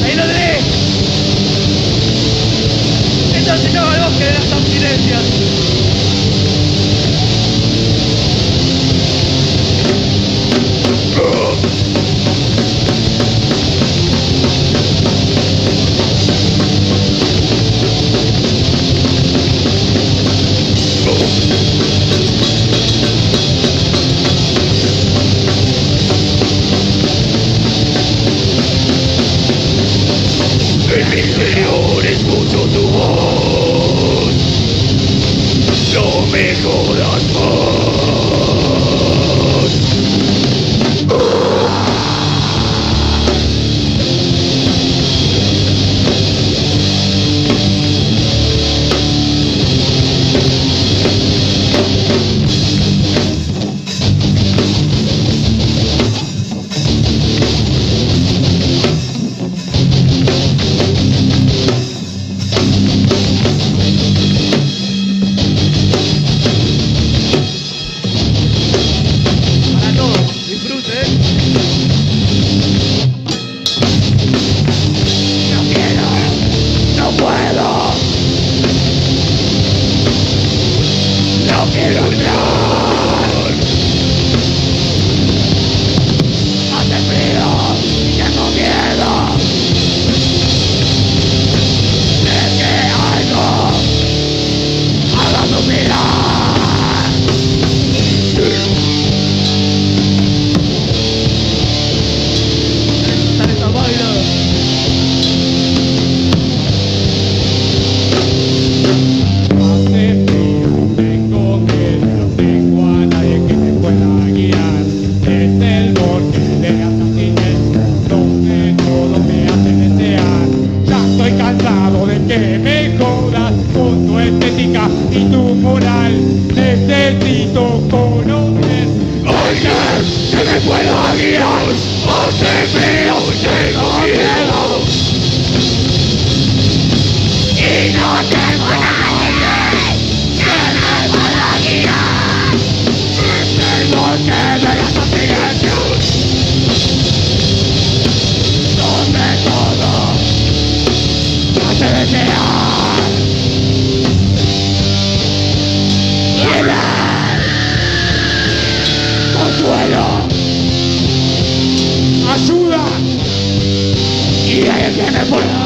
¡Ahí lo tenés! Entonces no al bosque de las abstinencias. En mi interior escucho tu voz. No me jodas Para todos, disfruten. No quiero, no puedo. No quiero entrar. Hace frío y tengo miedo de que algo haga suspirar. Sale esta baila. Hace frío, tengo miedo, no tengo a nadie que me pueda guiar. Es el bosque de las abstinencias, donde todo me hace desear. Ya estoy cansado de que me jodas con tu estética y tu moral. Necesito conocer. Alguien que me pueda guiar. Hace frío y tengo miedo. Y no tengo a nadie que me pueda guiar. Es el bosque de las abstinencias, donde todo me hace desear. Liberar. Consuelo. ¡Ayuda! Y alguien que me pueda.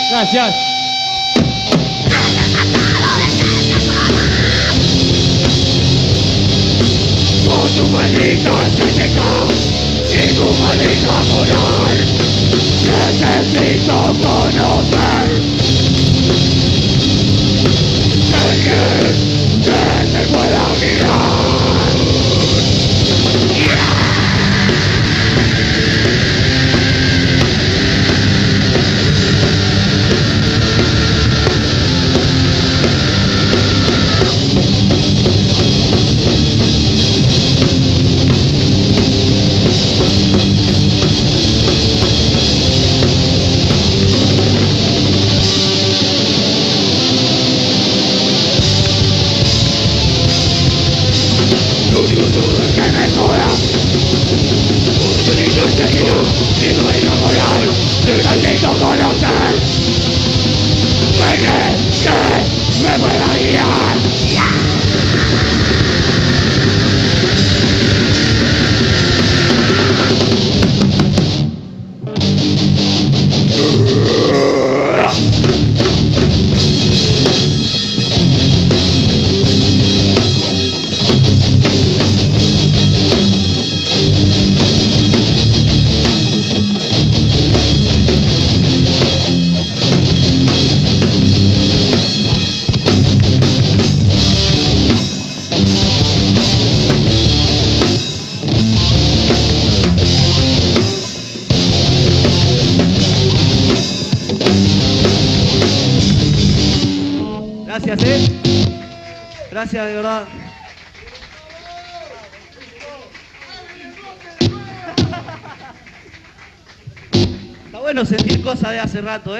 Gracias. Con tu maldita estética y tu maldita moral, necesito conocer alguien que te pueda guiar. Necesito conocer alguien que me pueda guiar. Gracias, Gracias, de verdad. Está bueno sentir cosas de hace rato,